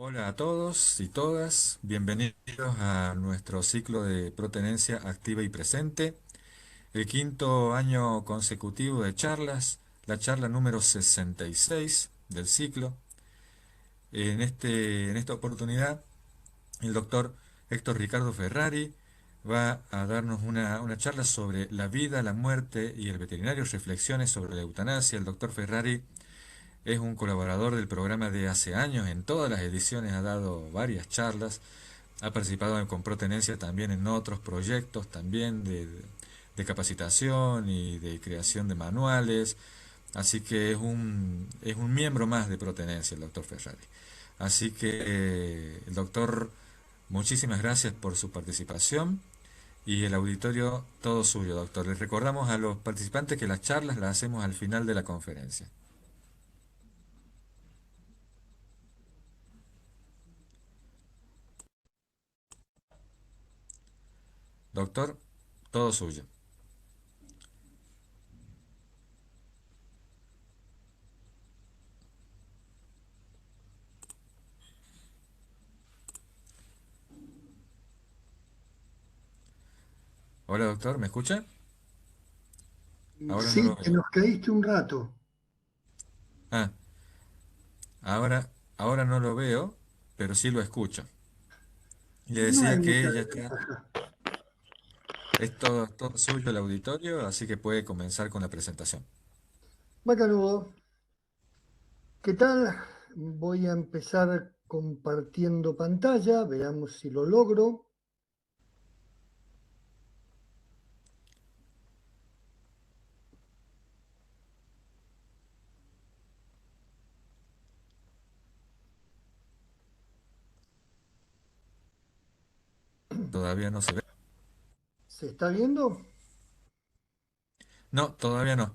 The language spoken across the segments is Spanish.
Hola a todos y todas, bienvenidos a nuestro ciclo de protenencia activa y presente, el quinto año consecutivo de charlas, la charla número 66 del ciclo. En esta oportunidad, el doctor Héctor Ricardo Ferrari va a darnos una charla sobre la vida, la muerte y el veterinario, reflexiones sobre la eutanasia. El doctor Ferrari es un colaborador del programa de hace años, en todas las ediciones ha dado varias charlas, ha participado con Protenencia también en otros proyectos también de capacitación y de creación de manuales, así que es un miembro más de Protenencia el doctor Ferrari. Así que el doctor, muchísimas gracias por su participación y el auditorio todo suyo, doctor. Les recordamos a los participantes que las charlas las hacemos al final de la conferencia. Doctor, todo suyo. Hola doctor, ¿me escucha? Ahora no lo Sí, te veo. nos caíste un rato. Ah, ahora no lo veo, pero sí lo escucho. Le No hay decía mucha que ya está, desventaja. es todo suyo el auditorio, así que puede comenzar con la presentación. Macanudo, ¿qué tal? Voy a empezar compartiendo pantalla, veamos si lo logro. ¿Todavía no se ve? ¿Se está viendo? No, todavía no.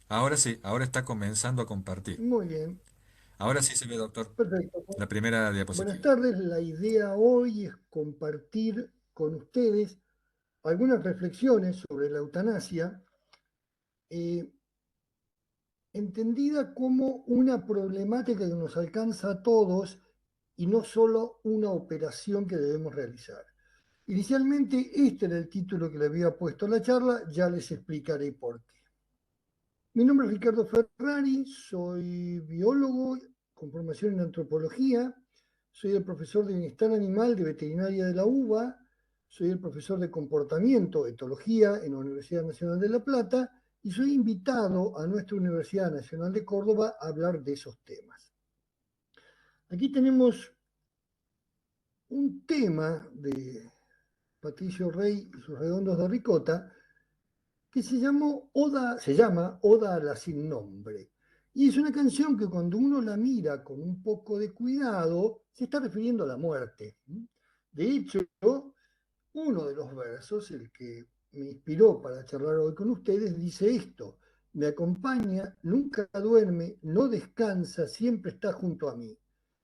Ahora sí, ahora está comenzando a compartir. Muy bien, Ahora sí se ve, doctor. perfecto. La primera Buenas diapositiva. tardes, la idea hoy es compartir con ustedes algunas reflexiones sobre la eutanasia, eh, entendida como una problemática que nos alcanza a todos y no solo una operación que debemos realizar. Inicialmente este era el título que le había puesto a la charla, ya les explicaré por qué. Mi nombre es Ricardo Ferrari, soy biólogo con formación en antropología, soy el profesor de bienestar animal de veterinaria de la UBA, soy el profesor de comportamiento, etología en la Universidad Nacional de La Plata y soy invitado a nuestra Universidad Nacional de Córdoba a hablar de esos temas. Aquí tenemos un tema de Patricio Rey y sus redondos de ricota que se llama Oda a la sin nombre. Y es una canción que cuando uno la mira con un poco de cuidado, se está refiriendo a la muerte. De hecho, uno de los versos, el que me inspiró para charlar hoy con ustedes, dice esto: me acompaña, nunca duerme, no descansa, siempre está junto a mí.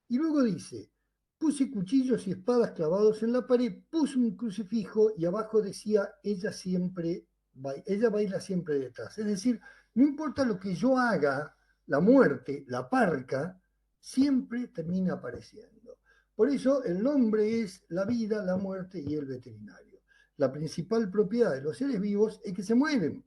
Y luego dice, puse cuchillos y espadas clavados en la pared, puse un crucifijo y abajo decía, ella baila siempre detrás. Es decir, no importa lo que yo haga, la muerte, la parca, siempre termina apareciendo. Por eso el nombre es la vida, la muerte y el veterinario. La principal propiedad de los seres vivos es que se mueren.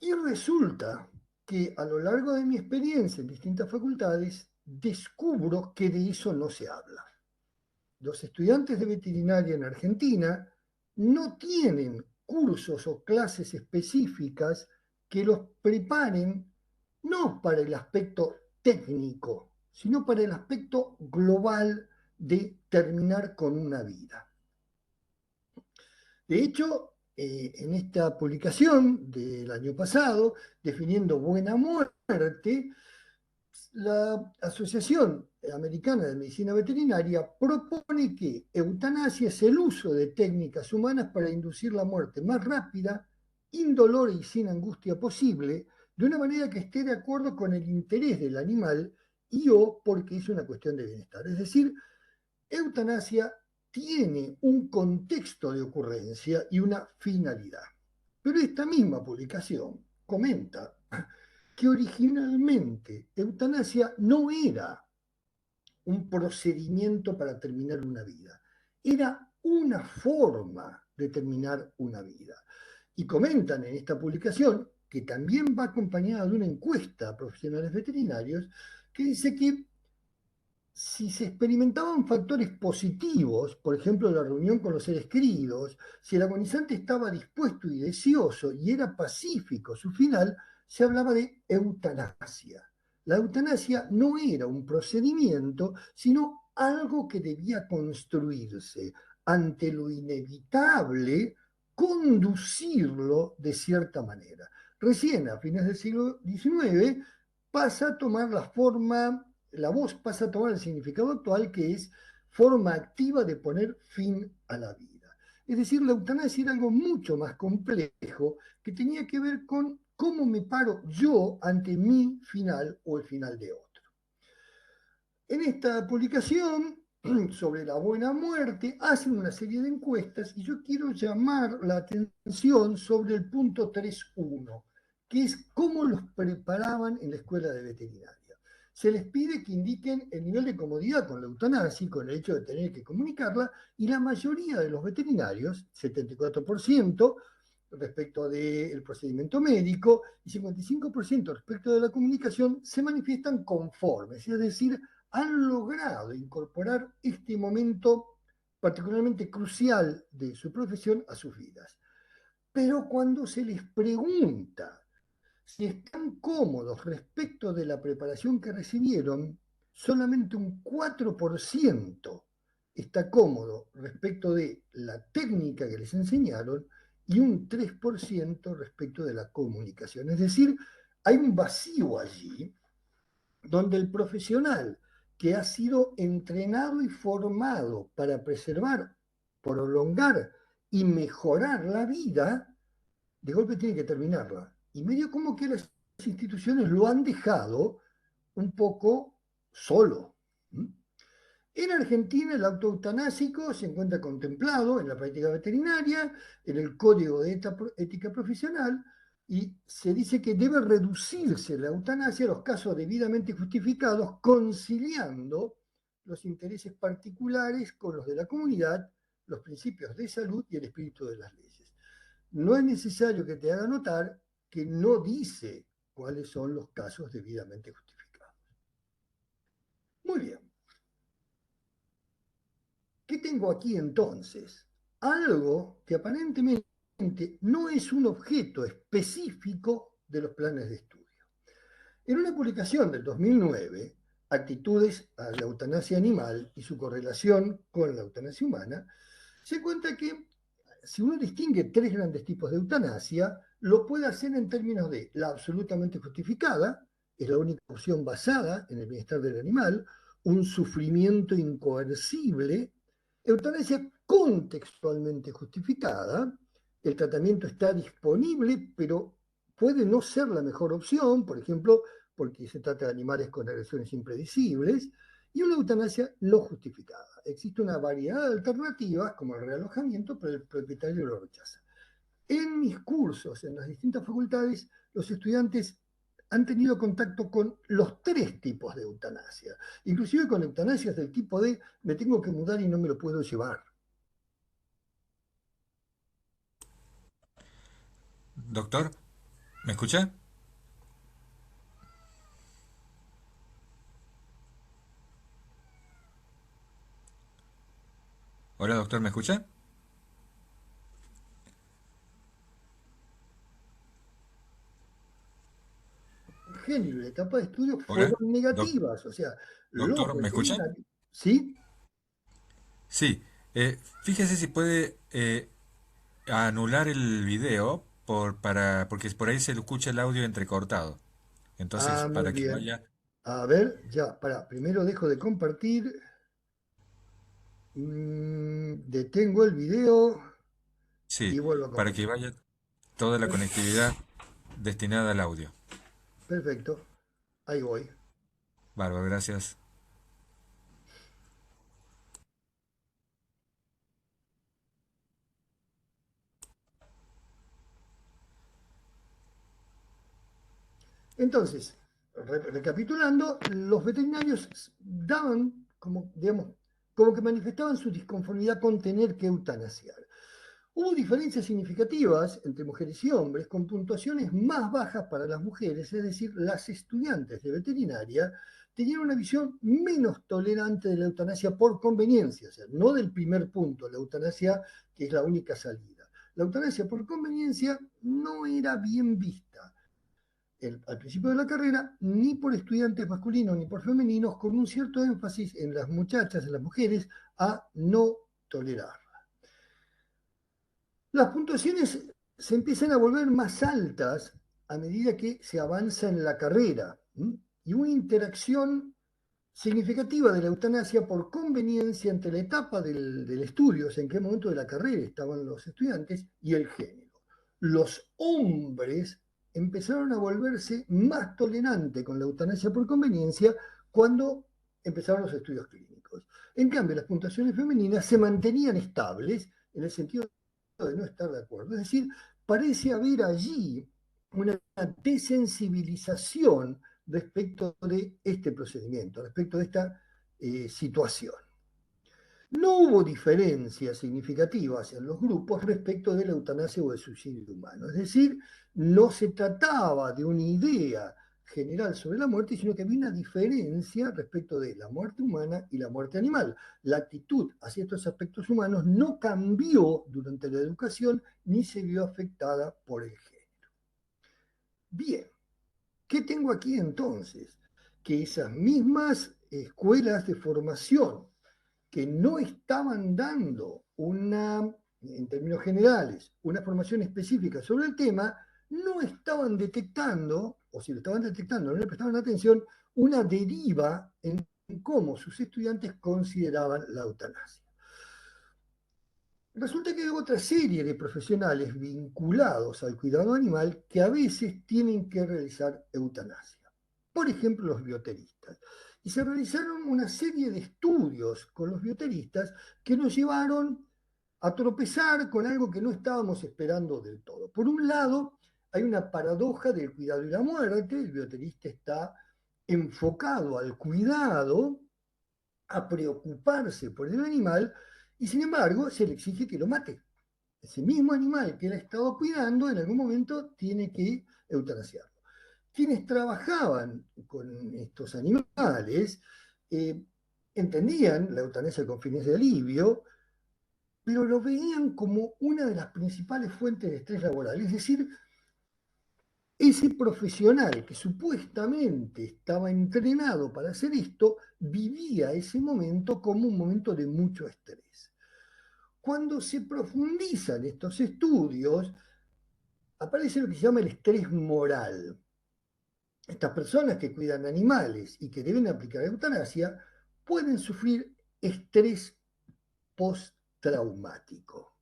Y resulta que a lo largo de mi experiencia en distintas facultades, descubro que de eso no se habla. Los estudiantes de veterinaria en Argentina no tienen cursos o clases específicas que los preparen no para el aspecto técnico, sino para el aspecto global de terminar con una vida. De hecho, en esta publicación del año pasado, definiendo buena muerte, la Asociación Americana de Medicina Veterinaria propone que eutanasia es el uso de técnicas humanas para inducir la muerte más rápida, indolora y sin angustia posible, de una manera que esté de acuerdo con el interés del animal y o porque es una cuestión de bienestar. Es decir, eutanasia tiene un contexto de ocurrencia y una finalidad. Pero esta misma publicación comenta que originalmente eutanasia no era un procedimiento para terminar una vida. Era una forma de terminar una vida. Y comentan en esta publicación, que también va acompañada de una encuesta a profesionales veterinarios, que dice que si se experimentaban factores positivos, por ejemplo, la reunión con los seres queridos, si el agonizante estaba dispuesto y deseoso y era pacífico su final, se hablaba de eutanasia. La eutanasia no era un procedimiento, sino algo que debía construirse ante lo inevitable, conducirlo de cierta manera. Recién a fines del siglo XIX pasa a tomar la forma, la voz pasa a tomar el significado actual, que es forma activa de poner fin a la vida. Es decir, la eutanasia era algo mucho más complejo que tenía que ver con cómo me paro yo ante mi final o el final de otro. En esta publicación sobre la buena muerte hacen una serie de encuestas y yo quiero llamar la atención sobre el punto 3.1, que es cómo los preparaban en la escuela de veterinaria. Se les pide que indiquen el nivel de comodidad con la eutanasia, con el hecho de tener que comunicarla, y la mayoría de los veterinarios, 74%, respecto del procedimiento médico y 55% respecto de la comunicación, se manifiestan conformes, es decir, han logrado incorporar este momento particularmente crucial de su profesión a sus vidas. Pero cuando se les pregunta si están cómodos respecto de la preparación que recibieron, solamente un 4% está cómodo respecto de la técnica que les enseñaron y un 3% respecto de la comunicación. Es decir, hay un vacío allí donde el profesional que ha sido entrenado y formado para preservar, prolongar y mejorar la vida, de golpe tiene que terminarla. Y medio como que las instituciones lo han dejado un poco solo. En Argentina el auto eutanásico se encuentra contemplado en la práctica veterinaria, en el Código de Ética Profesional, y se dice que debe reducirse la eutanasia a los casos debidamente justificados, conciliando los intereses particulares con los de la comunidad, los principios de salud y el espíritu de las leyes. No es necesario que te haga notar que no dice cuáles son los casos debidamente justificados. Muy bien. ¿Qué tengo aquí entonces? Algo que aparentemente no es un objeto específico de los planes de estudio. En una publicación del 2009, Actitudes a la eutanasia animal y su correlación con la eutanasia humana, se cuenta que si uno distingue tres grandes tipos de eutanasia, lo puede hacer en términos de la absolutamente justificada, es la única opción basada en el bienestar del animal, un sufrimiento incoercible, eutanasia contextualmente justificada, el tratamiento está disponible, pero puede no ser la mejor opción, por ejemplo, porque se trata de animales con agresiones impredecibles, y una eutanasia no justificada. Existe una variedad de alternativas, como el realojamiento, pero el propietario lo rechaza. En mis cursos, en las distintas facultades, los estudiantes han tenido contacto con los tres tipos de eutanasia, inclusive con eutanasias del tipo de me tengo que mudar y no me lo puedo llevar. Doctor, ¿me escucha? Hola, doctor, ¿me escucha? Genio y la etapa de estudio Hola, fueron negativas, o sea, los doctor, ¿me escucha? veterinarios, ¿sí? Sí, fíjese si puede anular el video porque por ahí se escucha el audio entrecortado. Entonces, Ah, muy para que bien. vaya, A ver, ya, primero dejo de compartir, detengo el video y sí, vuelvo a para que compartir. vaya toda la conectividad destinada al audio. Perfecto, ahí voy. Bárbaro, gracias. Entonces, recapitulando, los veterinarios daban digamos, como que manifestaban su disconformidad con tener que eutanasiar. Hubo diferencias significativas entre mujeres y hombres, con puntuaciones más bajas para las mujeres, es decir, las estudiantes de veterinaria tenían una visión menos tolerante de la eutanasia por conveniencia, o sea, no del primer punto, la eutanasia que es la única salida. La eutanasia por conveniencia no era bien vista al principio de la carrera, ni por estudiantes masculinos ni por femeninos, con un cierto énfasis en las muchachas, en las mujeres, a no tolerar. Las puntuaciones se empiezan a volver más altas a medida que se avanza en la carrera, y una interacción significativa de la eutanasia por conveniencia entre la etapa del estudio, o sea, en qué momento de la carrera estaban los estudiantes, y el género. Los hombres empezaron a volverse más tolerantes con la eutanasia por conveniencia cuando empezaron los estudios clínicos. En cambio, las puntuaciones femeninas se mantenían estables en el sentido de no estar de acuerdo. Es decir, parece haber allí una desensibilización respecto de este procedimiento, respecto de esta situación. No hubo diferencias significativas en los grupos respecto de la eutanasia o el suicidio humano. Es decir, no se trataba de una idea general sobre la muerte, sino que había una diferencia respecto de la muerte humana y la muerte animal. La actitud hacia estos aspectos humanos no cambió durante la educación ni se vio afectada por el género. Bien, ¿qué tengo aquí entonces? Que esas mismas escuelas de formación que no estaban dando en términos generales, una formación específica sobre el tema, no estaban detectando, o si lo estaban detectando, no le prestaban atención, una deriva en cómo sus estudiantes consideraban la eutanasia. Resulta que hay otra serie de profesionales vinculados al cuidado animal que a veces tienen que realizar eutanasia. Por ejemplo, los bioteristas. Y se realizaron una serie de estudios con los bioteristas que nos llevaron a tropezar con algo que no estábamos esperando del todo. Por un lado, hay una paradoja del cuidado y la muerte. El bioterista está enfocado al cuidado, a preocuparse por el animal, y sin embargo se le exige que lo mate. Ese mismo animal que él ha estado cuidando en algún momento tiene que eutanasiarlo. Quienes trabajaban con estos animales entendían la eutanasia con fines de alivio, pero lo veían como una de las principales fuentes de estrés laboral. Es decir, ese profesional que supuestamente estaba entrenado para hacer esto, vivía ese momento como un momento de mucho estrés. Cuando se profundizan estos estudios, aparece lo que se llama el estrés moral. Estas personas que cuidan animales y que deben aplicar eutanasia pueden sufrir estrés postraumático,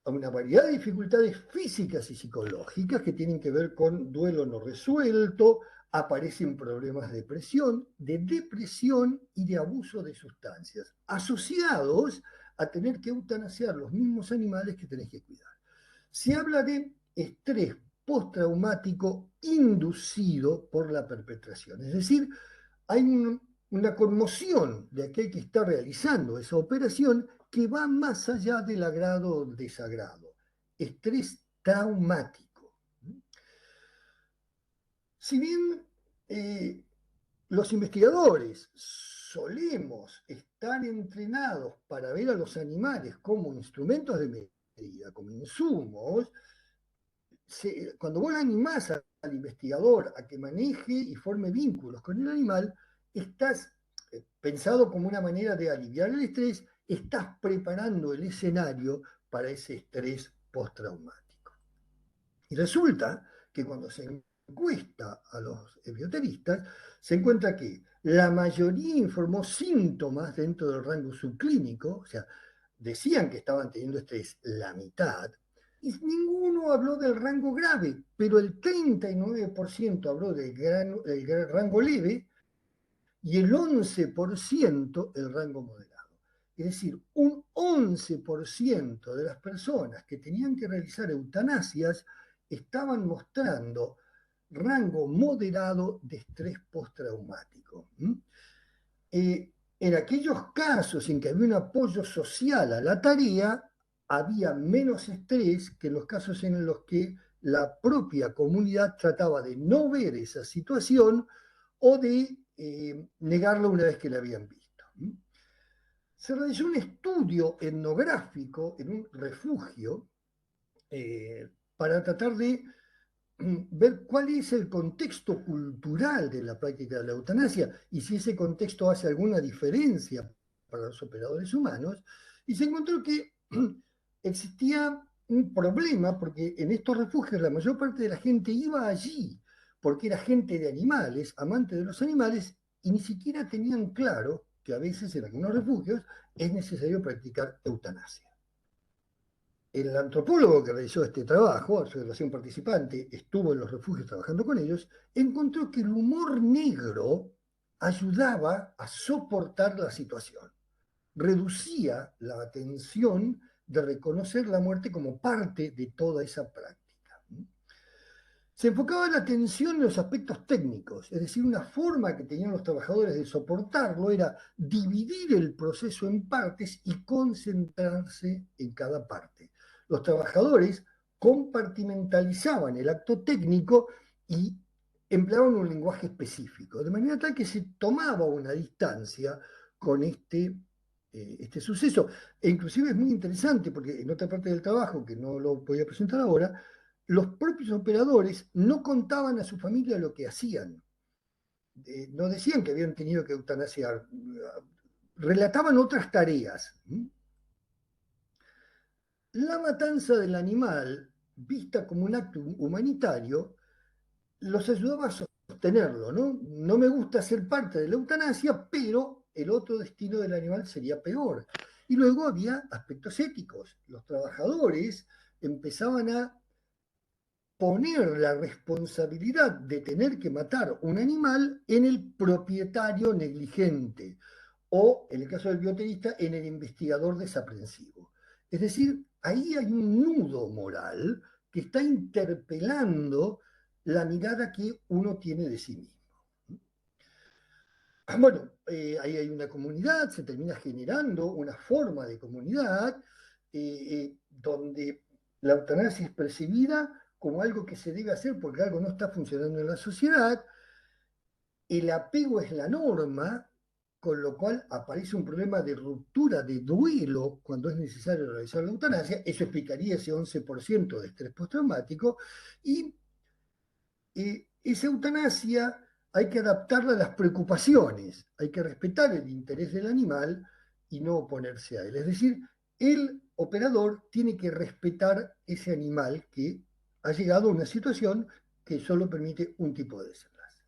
a una variedad de dificultades físicas y psicológicas que tienen que ver con duelo no resuelto, aparecen problemas de depresión y de abuso de sustancias, asociados a tener que eutanasiar los mismos animales que tenés que cuidar. Se habla de estrés postraumático inducido por la perpetración, es decir, hay una conmoción de aquel que está realizando esa operación que va más allá del agrado o desagrado. Estrés traumático. Si bien los investigadores solemos estar entrenados para ver a los animales como instrumentos de medida, como insumos, cuando vos animás al investigador a que maneje y forme vínculos con el animal, estás pensado como una manera de aliviar el estrés, estás preparando el escenario para ese estrés postraumático. Y resulta que cuando se encuesta a los bioteristas, se encuentra que la mayoría informó síntomas dentro del rango subclínico, o sea, decían que estaban teniendo estrés la mitad, y ninguno habló del rango grave, pero el 39% habló del rango leve y el 11% el rango moderado. Es decir, un 11% de las personas que tenían que realizar eutanasias estaban mostrando rango moderado de estrés postraumático. En aquellos casos en que había un apoyo social a la tarea, había menos estrés que en los casos en los que la propia comunidad trataba de no ver esa situación o de negarla una vez que la habían visto. Se realizó un estudio etnográfico en un refugio para tratar de ver cuál es el contexto cultural de la práctica de la eutanasia y si ese contexto hace alguna diferencia para los operadores humanos, y se encontró que existía un problema porque en estos refugios la mayor parte de la gente iba allí porque era gente de animales, amante de los animales, y ni siquiera tenían claro que a veces en algunos refugios es necesario practicar eutanasia. El antropólogo que realizó este trabajo, observación participante, estuvo en los refugios trabajando con ellos, encontró que el humor negro ayudaba a soportar la situación, reducía la tensión de reconocer la muerte como parte de toda esa práctica. Se enfocaba la atención en los aspectos técnicos, es decir, una forma que tenían los trabajadores de soportarlo era dividir el proceso en partes y concentrarse en cada parte. Los trabajadores compartimentalizaban el acto técnico y empleaban un lenguaje específico, de manera tal que se tomaba una distancia con este suceso. E inclusive es muy interesante porque en otra parte del trabajo, que no lo voy a presentar ahora, los propios operadores no contaban a su familia lo que hacían. No decían que habían tenido que eutanasiar, relataban otras tareas. La matanza del animal, vista como un acto humanitario, los ayudaba a sostenerlo, ¿no? No me gusta ser parte de la eutanasia, pero el otro destino del animal sería peor. Y luego había aspectos éticos. Los trabajadores empezaban a poner la responsabilidad de tener que matar un animal en el propietario negligente o, en el caso del bioterista, en el investigador desaprensivo. Es decir, ahí hay un nudo moral que está interpelando la mirada que uno tiene de sí mismo. Bueno, ahí hay una comunidad, se termina generando una forma de comunidad donde la eutanasia es percibida como algo que se debe hacer porque algo no está funcionando en la sociedad, el apego es la norma, con lo cual aparece un problema de ruptura, de duelo cuando es necesario realizar la eutanasia, eso explicaría ese 11% de estrés postraumático, y esa eutanasia hay que adaptarla a las preocupaciones, hay que respetar el interés del animal y no oponerse a él. Es decir, el operador tiene que respetar ese animal que ha llegado a una situación que solo permite un tipo de desenlace.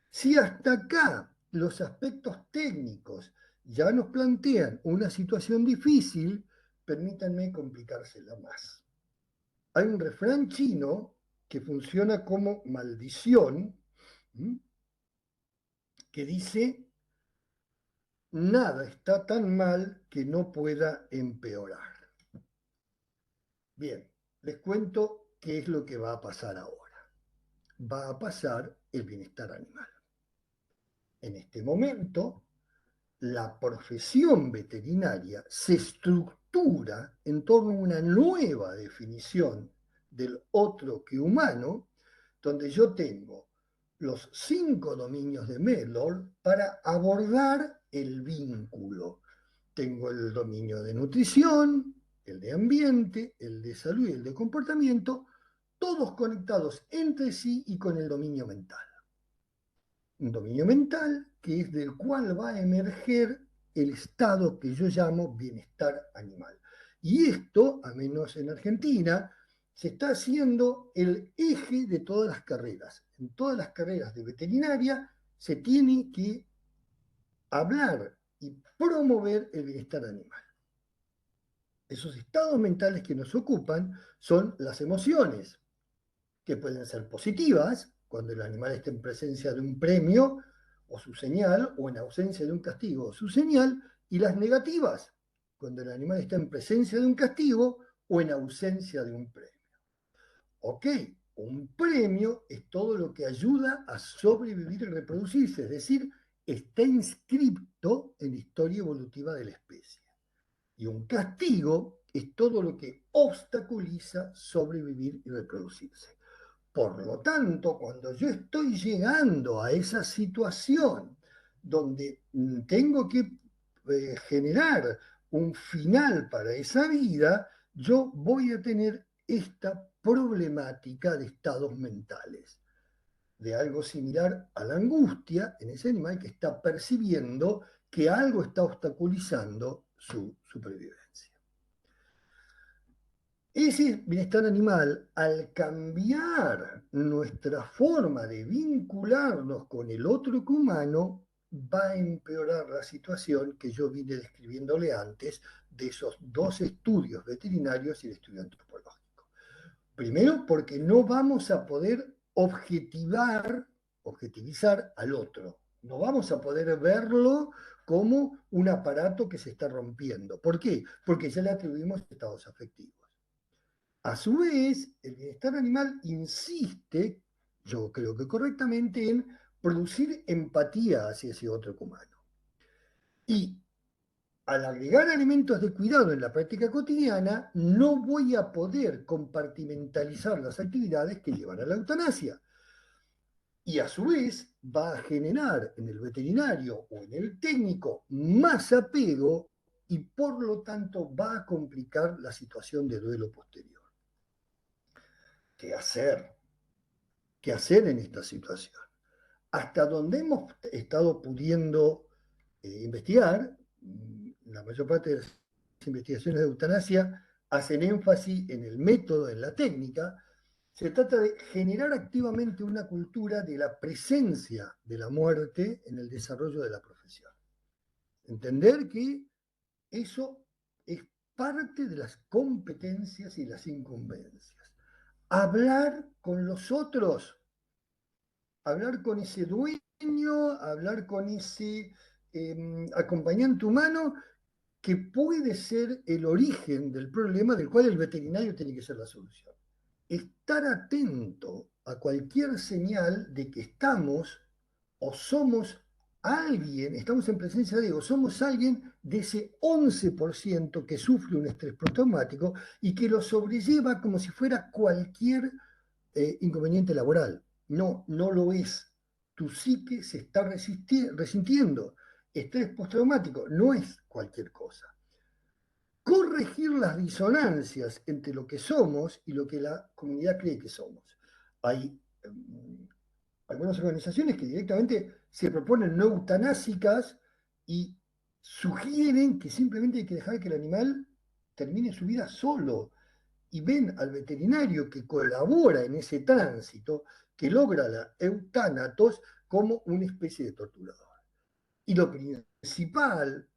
Si hasta acá los aspectos técnicos ya nos plantean una situación difícil, permítanme complicársela más. Hay un refrán chino que funciona como maldición, que dice, nada está tan mal que no pueda empeorar. Bien, les cuento qué es lo que va a pasar ahora. Va a pasar el bienestar animal. En este momento, la profesión veterinaria se estructura en torno a una nueva definición del otro que humano, donde yo tengo los 5 dominios de Mellor para abordar el vínculo. Tengo el dominio de nutrición, el de ambiente, el de salud y el de comportamiento, todos conectados entre sí y con el dominio mental. Un dominio mental que es del cual va a emerger el estado que yo llamo bienestar animal. Y esto, al menos en Argentina, se está haciendo el eje de todas las carreras. En todas las carreras de veterinaria se tiene que hablar y promover el bienestar animal. Esos estados mentales que nos ocupan son las emociones, que pueden ser positivas, cuando el animal está en presencia de un premio o su señal, o en ausencia de un castigo o su señal, y las negativas, cuando el animal está en presencia de un castigo o en ausencia de un premio. Ok, un premio es todo lo que ayuda a sobrevivir y reproducirse, es decir, está inscripto en la historia evolutiva de la especie. Y un castigo es todo lo que obstaculiza sobrevivir y reproducirse. Por lo tanto, cuando yo estoy llegando a esa situación donde tengo que generar un final para esa vida, yo voy a tener esta problemática de estados mentales, de algo similar a la angustia en ese animal que está percibiendo que algo está obstaculizando su supervivencia. Ese bienestar animal, al cambiar nuestra forma de vincularnos con el otro humano, va a empeorar la situación que yo vine describiéndole antes de esos dos estudios veterinarios y el estudio antropológico. Primero, porque no vamos a poder objetivizar al otro. No vamos a poder verlo como un aparato que se está rompiendo. ¿Por qué? Porque ya le atribuimos estados afectivos. A su vez, el bienestar animal insiste, yo creo que correctamente, en producir empatía hacia ese otro humano. Y al agregar elementos de cuidado en la práctica cotidiana, no voy a poder compartimentalizar las actividades que llevan a la eutanasia. Y a su vez va a generar en el veterinario o en el técnico más apego y por lo tanto va a complicar la situación de duelo posterior. ¿Qué hacer? ¿Qué hacer en esta situación? Hasta donde hemos estado pudiendo investigar, la mayor parte de las investigaciones de eutanasia hacen énfasis en el método, en la técnica. Se trata de generar activamente una cultura de la presencia de la muerte en el desarrollo de la profesión. Entender que eso es parte de las competencias y las incumbencias. Hablar con los otros, hablar con ese dueño, hablar con ese acompañante humano que puede ser el origen del problema del cual el veterinario tiene que ser la solución. Estar atento a cualquier señal de que estamos o somos alguien, estamos en presencia de o somos alguien de ese 11% que sufre un estrés postraumático y que lo sobrelleva como si fuera cualquier inconveniente laboral. No, no lo es. Tu psique se está resintiendo. Estrés postraumático no es cualquier cosa. Corregir las disonancias entre lo que somos y lo que la comunidad cree que somos. Hay algunas organizaciones que directamente se proponen no eutanásicas y sugieren que simplemente hay que dejar que el animal termine su vida solo, y ven al veterinario que colabora en ese tránsito, que logra la eutanatos, como una especie de torturador. Y lo principal,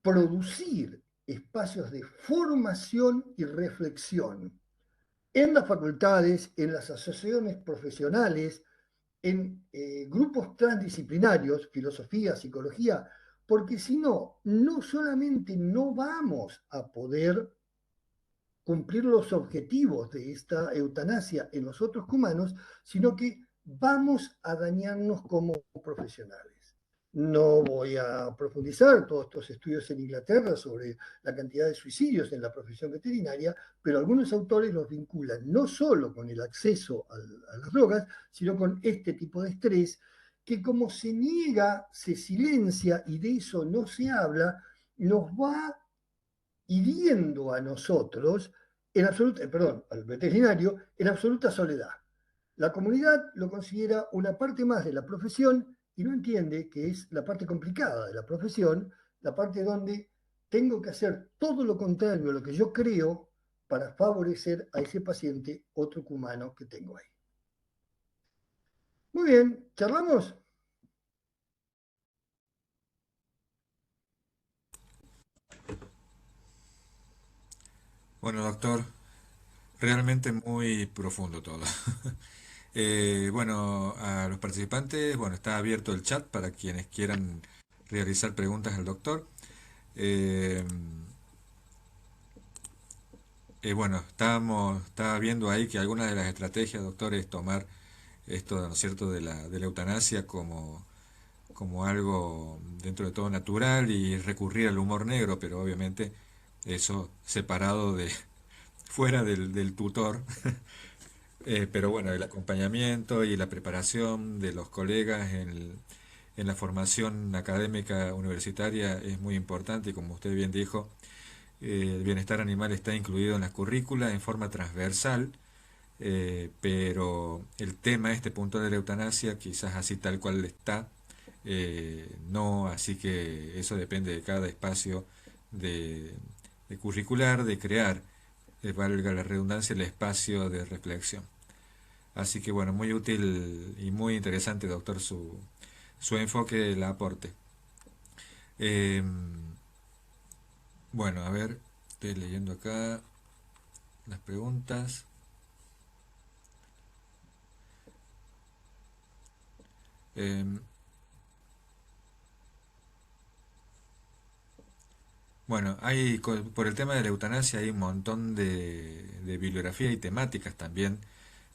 producir espacios de formación y reflexión en las facultades, en las asociaciones profesionales, en grupos transdisciplinarios, filosofía, psicología, porque si no, no solamente no vamos a poder cumplir los objetivos de esta eutanasia en los otros humanos, sino que vamos a dañarnos como profesionales. No voy a profundizar todos estos estudios en Inglaterra sobre la cantidad de suicidios en la profesión veterinaria, pero algunos autores los vinculan no solo con el acceso a las drogas, sino con este tipo de estrés que como se niega, se silencia y de eso no se habla, nos va hiriendo a nosotros, en absoluta, perdón, al veterinario, en absoluta soledad. La comunidad lo considera una parte más de la profesión y no entiende que es la parte complicada de la profesión, la parte donde tengo que hacer todo lo contrario a lo que yo creo para favorecer a ese paciente otro humano que tengo ahí. Muy bien, ¿charlamos? Bueno, doctor, realmente muy profundo todo. Bueno, a los participantes, bueno, está abierto el chat para quienes quieran realizar preguntas al doctor. Eh, bueno, estaba viendo ahí que algunas de las estrategias, doctor, es tomar esto, ¿no es cierto?, de la eutanasia como algo dentro de todo natural y recurrir al humor negro, pero obviamente eso separado de fuera del tutor. Pero bueno, el acompañamiento y la preparación de los colegas en la formación académica universitaria es muy importante y como usted bien dijo, el bienestar animal está incluido en las currículas en forma transversal, pero el tema, este punto de la eutanasia, quizás así tal cual está, no, así que eso depende de cada espacio de, de curricular, de crear, valga la redundancia, el espacio de reflexión. Así que bueno, muy útil y muy interesante, doctor, su enfoque, el aporte. Eh, bueno, a ver, estoy leyendo acá las preguntas. Eh, bueno, por el tema de la eutanasia hay un montón de bibliografía y temáticas también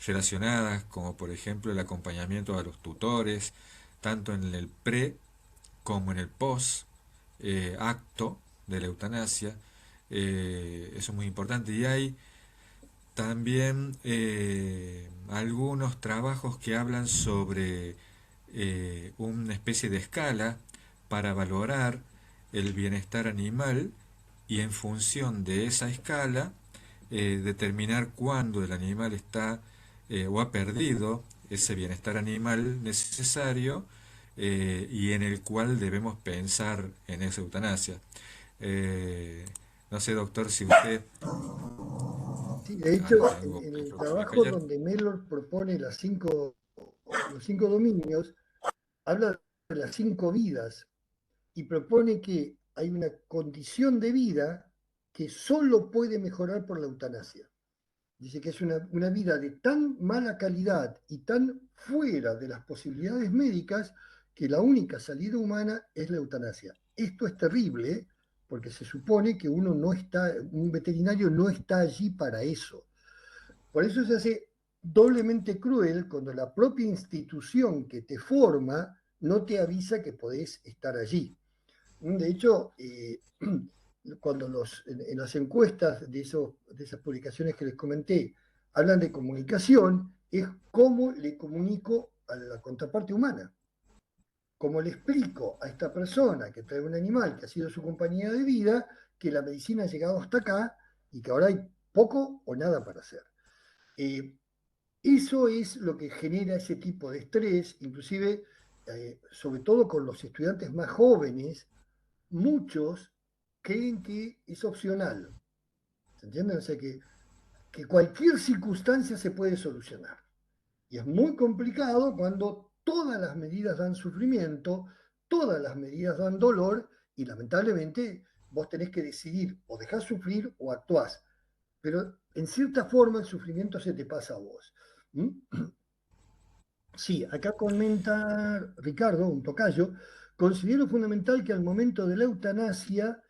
relacionadas, como por ejemplo el acompañamiento a los tutores, tanto en el pre como en el post acto de la eutanasia. Eso es muy importante. Y hay también algunos trabajos que hablan sobre una especie de escala para valorar el bienestar animal y en función de esa escala determinar cuándo el animal está o ha perdido ese bienestar animal necesario y en el cual debemos pensar en esa eutanasia. Eh, no sé, doctor, si usted... Sí, de Ahí hecho, tengo en el el próximo trabajo Cayer. donde Mellor propone los 5 dominios, habla de las 5 vidas y propone que hay una condición de vida que solo puede mejorar por la eutanasia. Dice que es una vida de tan mala calidad y tan fuera de las posibilidades médicas que la única salida humana es la eutanasia. Esto es terrible porque se supone que un veterinario no está allí para eso. Por eso se hace doblemente cruel cuando la propia institución que te forma no te avisa que podés estar allí. De hecho, cuando en las encuestas de esas publicaciones que les comenté hablan de comunicación, es cómo le comunico a la contraparte humana. Cómo le explico a esta persona que trae un animal que ha sido su compañía de vida, que la medicina ha llegado hasta acá y que ahora hay poco o nada para hacer. Eh, Eso es lo que genera ese tipo de estrés, inclusive, sobre todo con los estudiantes más jóvenes, muchos creen que es opcional. ¿Se entiende? O sea, que cualquier circunstancia se puede solucionar. Y es muy complicado cuando todas las medidas dan sufrimiento, todas las medidas dan dolor y lamentablemente vos tenés que decidir o dejás sufrir o actuás. Pero en cierta forma el sufrimiento se te pasa a vos. ¿Mm? Sí, acá comenta Ricardo, un tocayo, considero fundamental que al momento de la eutanasia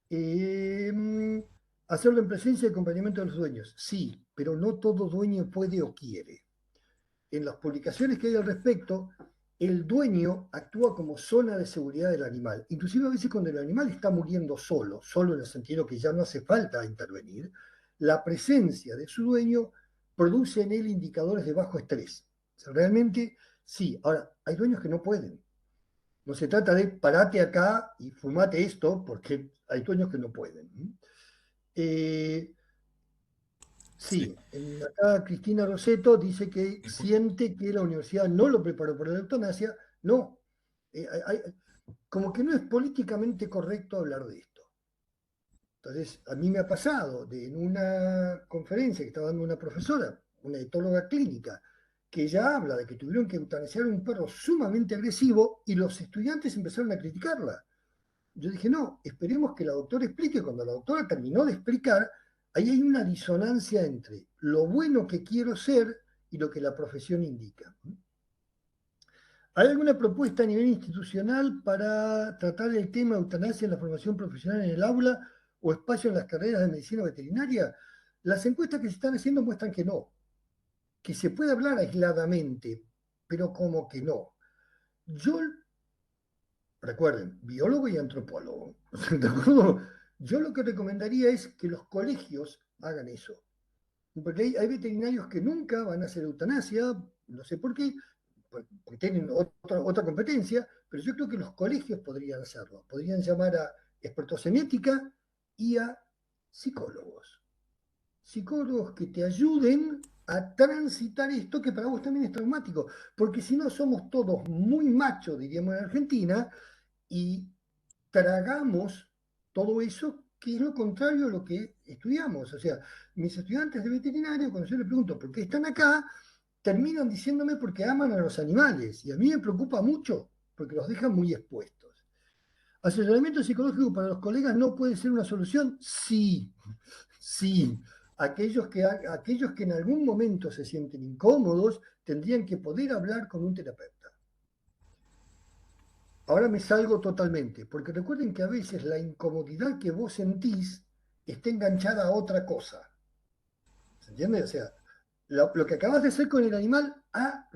eh, hacerlo en presencia y acompañamiento de los dueños. Sí, pero no todo dueño puede o quiere. En las publicaciones que hay al respecto, el dueño actúa como zona de seguridad del animal. Inclusive a veces cuando el animal está muriendo solo, solo en el sentido que ya no hace falta intervenir, la presencia de su dueño produce en él indicadores de bajo estrés. O sea, realmente sí. Ahora, hay dueños que no pueden. No se trata de parate acá y fumate esto, porque hay dueños que no pueden. Eh, Sí. Sí, acá Cristina Roseto dice que siente que la universidad no lo preparó para la eutanasia. No, como que no es políticamente correcto hablar de esto. Entonces, a mí me ha pasado en una conferencia que estaba dando una profesora, una etóloga clínica, que ella habla de que tuvieron que eutanasiar a un perro sumamente agresivo y los estudiantes empezaron a criticarla. Yo dije, no, esperemos que la doctora explique. Cuando la doctora terminó de explicar, ahí hay una disonancia entre lo bueno que quiero ser y lo que la profesión indica. ¿Hay alguna propuesta a nivel institucional para tratar el tema de eutanasia en la formación profesional en el aula o espacio en las carreras de medicina veterinaria? Las encuestas que se están haciendo muestran que no, que se puede hablar aisladamente, pero como que no. Yo Recuerden, biólogo y antropólogo. ¿De acuerdo? Yo lo que recomendaría es que los colegios hagan eso. Porque hay veterinarios que nunca van a hacer eutanasia, no sé por qué, porque tienen otra competencia, pero yo creo que los colegios podrían hacerlo. Podrían llamar a expertos en ética y a psicólogos. Psicólogos que te ayuden a transitar esto que para vos también es traumático, porque si no somos todos muy machos, diríamos en Argentina, y tragamos todo eso que es lo contrario a lo que estudiamos. O sea, mis estudiantes de veterinario, cuando yo les pregunto por qué están acá, terminan diciéndome porque aman a los animales. Y a mí me preocupa mucho, porque los dejan muy expuestos. ¿Asesoramiento psicológico para los colegas no puede ser una solución? Sí, sí. Aquellos que en algún momento se sienten incómodos tendrían que poder hablar con un terapeuta. Ahora me salgo totalmente, porque recuerden que a veces la incomodidad que vos sentís está enganchada a otra cosa. ¿Se entiende? O sea, lo que acabas de hacer con el animal ha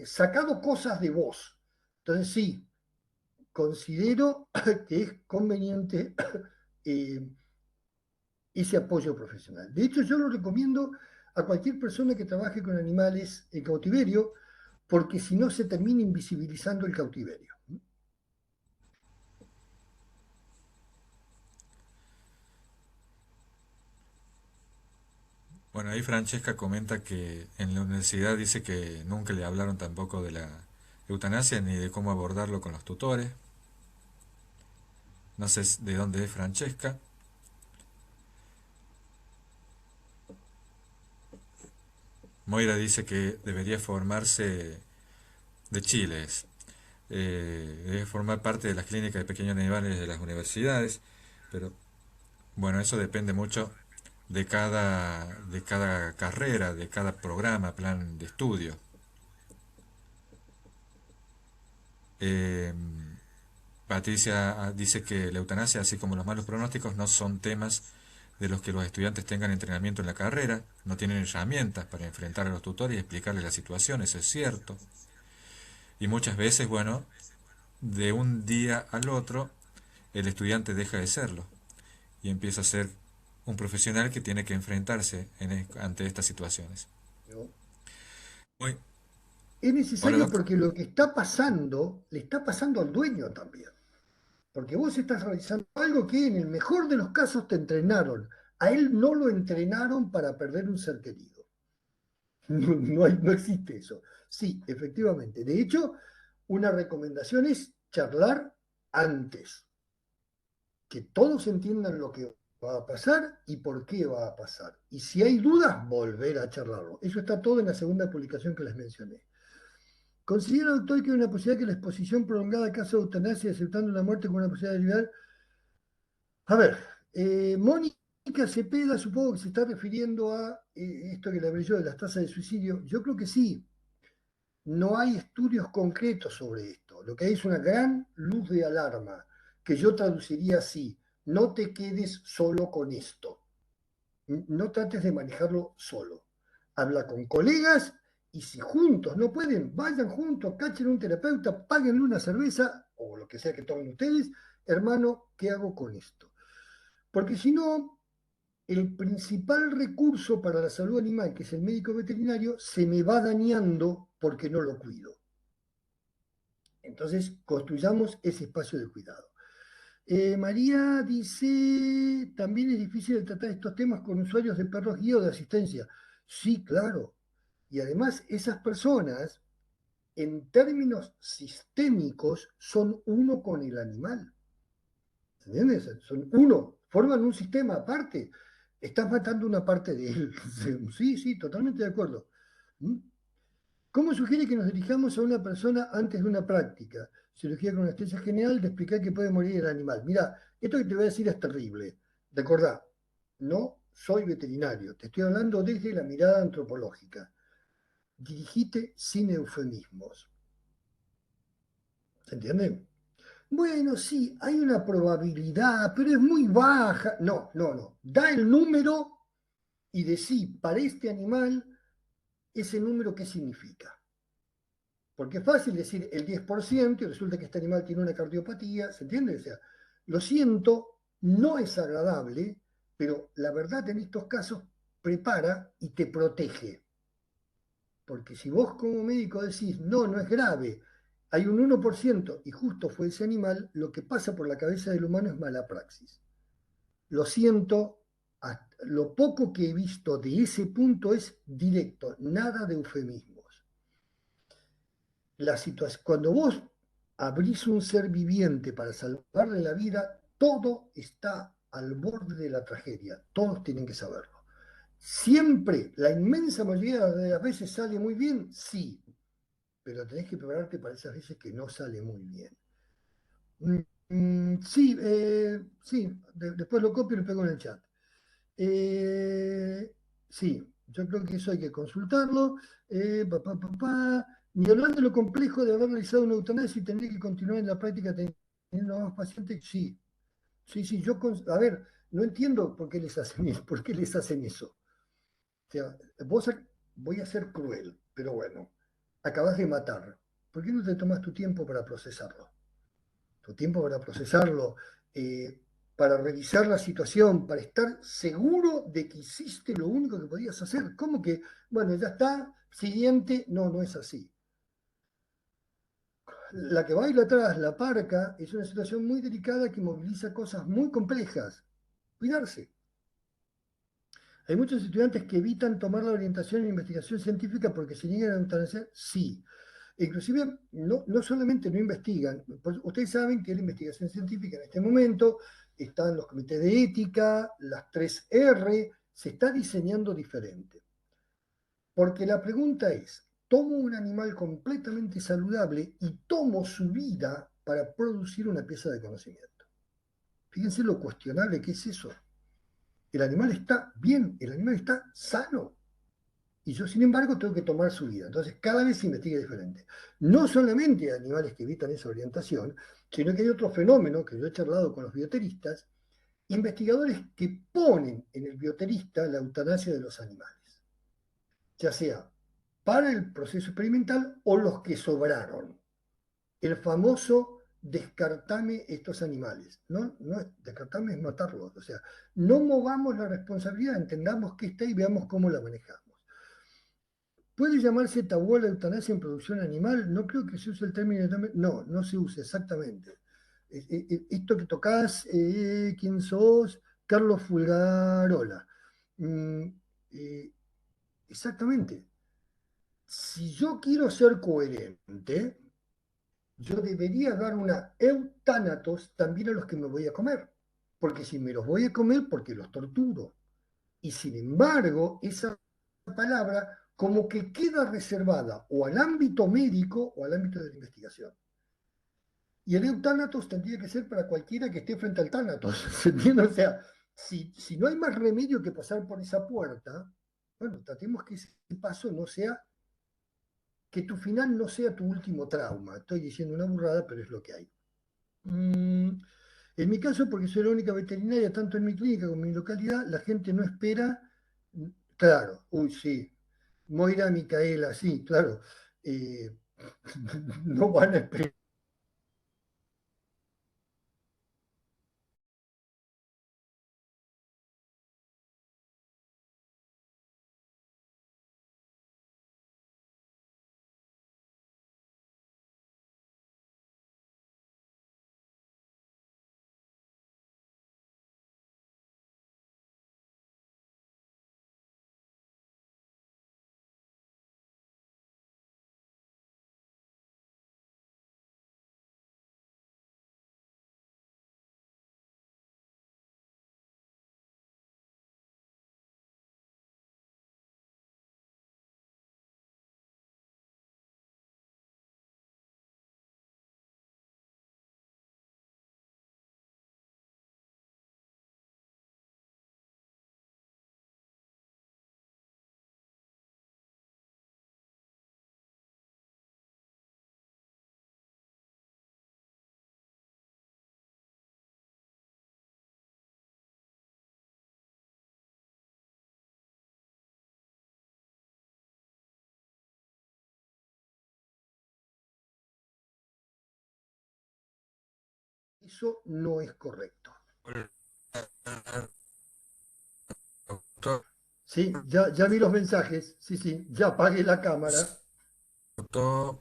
sacado cosas de vos. Entonces sí, considero que es conveniente eh, ese apoyo profesional. De hecho, yo lo recomiendo a cualquier persona que trabaje con animales en cautiverio, porque si no se termina invisibilizando el cautiverio. Bueno, ahí Francesca comenta que en la universidad dice que nunca le hablaron tampoco de la eutanasia ni de cómo abordarlo con los tutores. No sé de dónde es Francesca. Moira dice que debería formarse de Chile. Debe formar parte de las clínicas de pequeños animales de las universidades, pero bueno, eso depende mucho de cada carrera, de cada programa, plan de estudio. Eh, Patricia dice que la eutanasia, así como los malos pronósticos, no son temas de los que los estudiantes tengan entrenamiento en la carrera, no tienen herramientas para enfrentar a los tutores y explicarles la situación, eso es cierto. Y muchas veces, bueno, de un día al otro, el estudiante deja de serlo y empieza a ser un profesional que tiene que enfrentarse ante estas situaciones. ¿No? Hoy, Es hola, necesario doctor. porque lo que está pasando le está pasando al dueño también. Porque vos estás realizando algo que en el mejor de los casos te entrenaron. A él no lo entrenaron para perder un ser querido. No existe eso. Sí, efectivamente. De hecho, una recomendación es charlar antes, que todos entiendan lo que va a pasar y por qué va a pasar. Y si hay dudas, volver a charlarlo. Eso está todo en la segunda publicación que les mencioné. ¿Considera el autor que hay una posibilidad que la exposición prolongada a caso de eutanasia, aceptando la muerte como una posibilidad de liberar? A ver, Mónica Cepeda supongo que se está refiriendo a esto que le hablé yo de las tasas de suicidio. Yo creo que sí. No hay estudios concretos sobre esto. Lo que hay es una gran luz de alarma, que yo traduciría así. No te quedes solo con esto. No trates de manejarlo solo. Habla con colegas y si juntos no pueden, vayan juntos, cachen un terapeuta, páguenle una cerveza o lo que sea que tomen ustedes. Hermano, ¿qué hago con esto? Porque si no, el principal recurso para la salud animal, que es el médico veterinario, se me va dañando porque no lo cuido. Entonces, construyamos ese espacio de cuidado. María dice, también es difícil tratar estos temas con usuarios de perros guía o de asistencia. Sí, claro. Y además, esas personas, en términos sistémicos, son uno con el animal. ¿Entiendes? Son uno, forman un sistema aparte. Estás matando una parte de él. Sí, sí, totalmente de acuerdo. ¿Mm? ¿Cómo sugiere que nos dirijamos a una persona antes de una práctica? Cirugía con anestesia general, de explicar que puede morir el animal. Mira, esto que te voy a decir es terrible. Recordá, no soy veterinario, te estoy hablando desde la mirada antropológica. Dirigite sin eufemismos. ¿Se entiende? Bueno, sí, hay una probabilidad, pero es muy baja. No, no, no. Da el número y decí, para este animal, ese número, ¿qué significa? Porque es fácil decir el 10% y resulta que este animal tiene una cardiopatía, ¿se entiende? O sea, lo siento, no es agradable, pero la verdad en estos casos prepara y te protege. Porque si vos como médico decís, no, no es grave, hay un 1% y justo fue ese animal, lo que pasa por la cabeza del humano es mala praxis. Lo siento, lo poco que he visto de ese punto es directo, nada de eufemismos. Cuando vos abrís un ser viviente para salvarle la vida, todo está al borde de la tragedia, todos tienen que saberlo. Siempre, la inmensa mayoría de las veces sale muy bien, sí, pero tenés que prepararte para esas veces que no sale muy bien. Sí, sí, después lo copio y lo pego en el chat. Eh, sí, yo creo que eso hay que consultarlo. Pa, pa, pa, pa. Ni hablando de lo complejo de haber realizado una eutanasia y tener que continuar en la práctica teniendo más pacientes, sí. Sí, sí, a ver, no entiendo por qué les hacen eso, por qué les hacen eso. O sea, voy a ser cruel, pero bueno, acabas de matar. ¿Por qué no te tomas tu tiempo para procesarlo? Tu tiempo para procesarlo, eh, para revisar la situación, para estar seguro de que hiciste lo único que podías hacer. ¿Cómo que, bueno, ya está, siguiente? No, no es así. La que baila atrás, la parca, es una situación muy delicada que moviliza cosas muy complejas. Cuidarse. Hay muchos estudiantes que evitan tomar la orientación en investigación científica porque se niegan a eutanasia. Sí. Inclusive, no solamente no investigan, pues ustedes saben que la investigación científica en este momento están los comités de ética, las 3R, se está diseñando diferente. Porque la pregunta es, ¿tomo un animal completamente saludable y tomo su vida para producir una pieza de conocimiento? Fíjense lo cuestionable que es eso. El animal está bien, el animal está sano. Y yo, sin embargo, tengo que tomar su vida. Entonces, cada vez se investiga diferente. No solamente hay animales que evitan esa orientación, sino que hay otro fenómeno que yo he charlado con los bioteristas, investigadores que ponen en el bioterista la eutanasia de los animales, ya sea para el proceso experimental o los que sobraron. El famoso descartame estos animales. No, no descartame es matarlos. O sea, no movamos la responsabilidad, entendamos que está y veamos cómo la manejamos. ¿Puede llamarse tabú a la eutanasia en producción animal? No creo que se use el término. No, no se usa exactamente. Esto que tocas, ¿quién sos? Carlos Fulgarola. Mm, eh, exactamente. Si yo quiero ser coherente, yo debería dar una eutanatos también a los que me voy a comer. Porque si me los voy a comer, porque los torturo. Y sin embargo, esa palabra como que queda reservada o al ámbito médico o al ámbito de la investigación. Y el eutánatos tendría que ser para cualquiera que esté frente al tánatos. ¿Se entiende? O sea, si no hay más remedio que pasar por esa puerta, bueno, tratemos que ese paso no sea, que tu final no sea tu último trauma. Estoy diciendo una burrada, pero es lo que hay. En mi caso, porque soy la única veterinaria, tanto en mi clínica como en mi localidad, la gente no espera, claro, uy, sí, Moira, Micaela, sí, claro, eh, no van a esperar eso no es correcto. Doctor, Sí, ya vi los mensajes, sí, sí, ya apagué la cámara. doctor,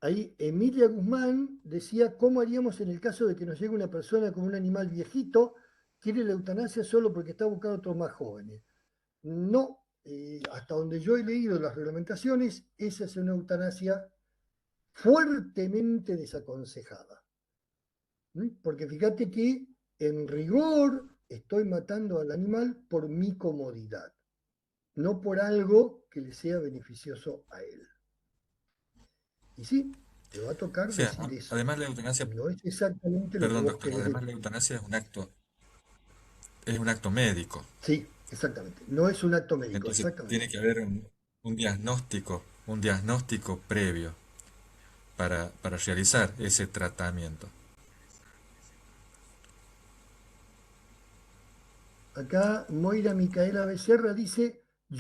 Ahí Emilia Guzmán decía, ¿cómo haríamos en el caso de que nos llegue una persona con un animal viejito, quiere la eutanasia solo porque está buscando otros más jóvenes? No, hasta donde yo he leído las reglamentaciones, esa es una eutanasia fuertemente desaconsejada. Porque fíjate que en rigor estoy matando al animal por mi comodidad, no por algo que le sea beneficioso a él. Y sí, te va a tocar sí, decir eso. además la eutanasia, No es exactamente lo que perdón vos doctor, querés además la decir. eutanasia es un acto médico. Sí, exactamente. No es un acto médico, Entonces exactamente. tiene que haber un diagnóstico previo para realizar ese tratamiento. Acá Moira Micaela Becerra dice,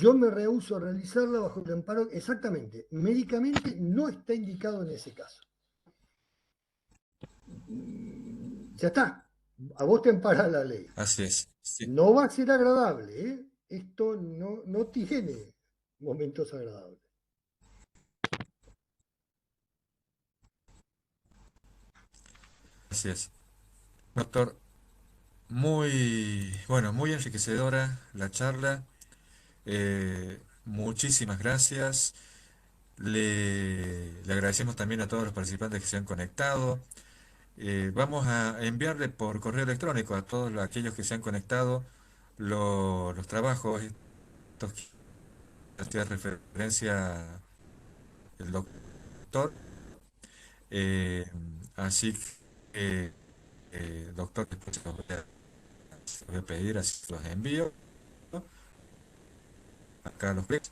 yo me rehúso a realizarla bajo el amparo. Exactamente, médicamente no está indicado en ese caso. Ya está, a vos te ampara la ley. Así es, sí, No va a ser agradable, ¿eh? Esto no tiene momentos agradables. así es. Doctor, muy, bueno, muy enriquecedora la charla. Muchísimas gracias. Le agradecemos también a todos los participantes que se han conectado. Vamos a enviarle por correo electrónico a todos aquellos que se han conectado los trabajos, estos que hacía referencia el doctor. Eh, Así que, doctor, después se los voy a pedir, así que los envío. Acá los clics.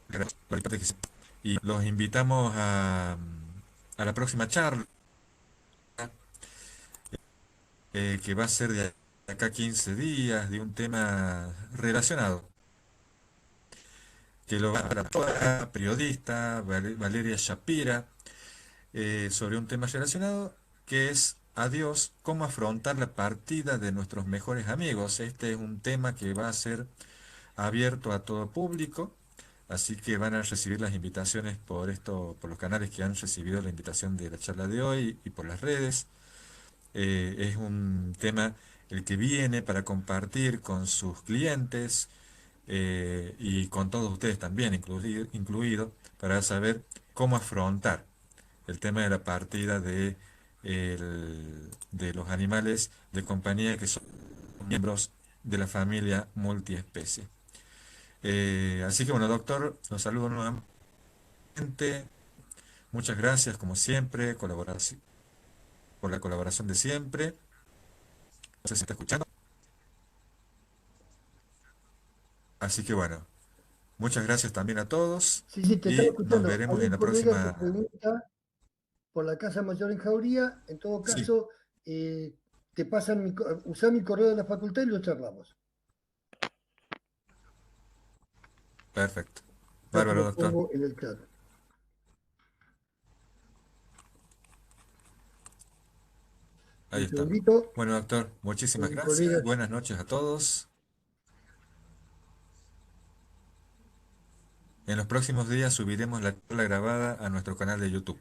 Gracias por el participación. Y los invitamos a la próxima charla, que va a ser de acá 15 días, de un tema relacionado, que lo va a dar la periodista Valeria Shapira, sobre un tema relacionado que es adiós, cómo afrontar la partida de nuestros mejores amigos. Este es un tema que va a ser abierto a todo público, así que van a recibir las invitaciones por esto, por los canales que han recibido la invitación de la charla de hoy y por las redes. Es un tema el que viene para compartir con sus clientes, y con todos ustedes también, incluido, para saber cómo afrontar el tema de la partida de los animales de compañía que son miembros de la familia multiespecie. Así que bueno, doctor, los saludo nuevamente. Muchas gracias, como siempre, por la colaboración de siempre. No sé si está escuchando. Así que bueno, muchas gracias también a todos Sí, sí, te estaba y nos escuchando. Hay veremos en un la colega que próxima. pregunta por la Casa Mayor en Jauría. En todo Sí, caso, te pasan usá mi correo de la facultad y lo charlamos. perfecto. Ya te Bárbaro, lo doctor. pongo en el chat. Ahí Un estamos. segundito, Bueno, doctor, que muchísimas mi gracias. colega... Buenas noches a todos. En los próximos días subiremos la charla grabada a nuestro canal de YouTube.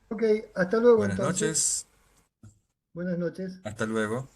Ok, hasta luego Buenas entonces. noches. Buenas noches. Hasta luego.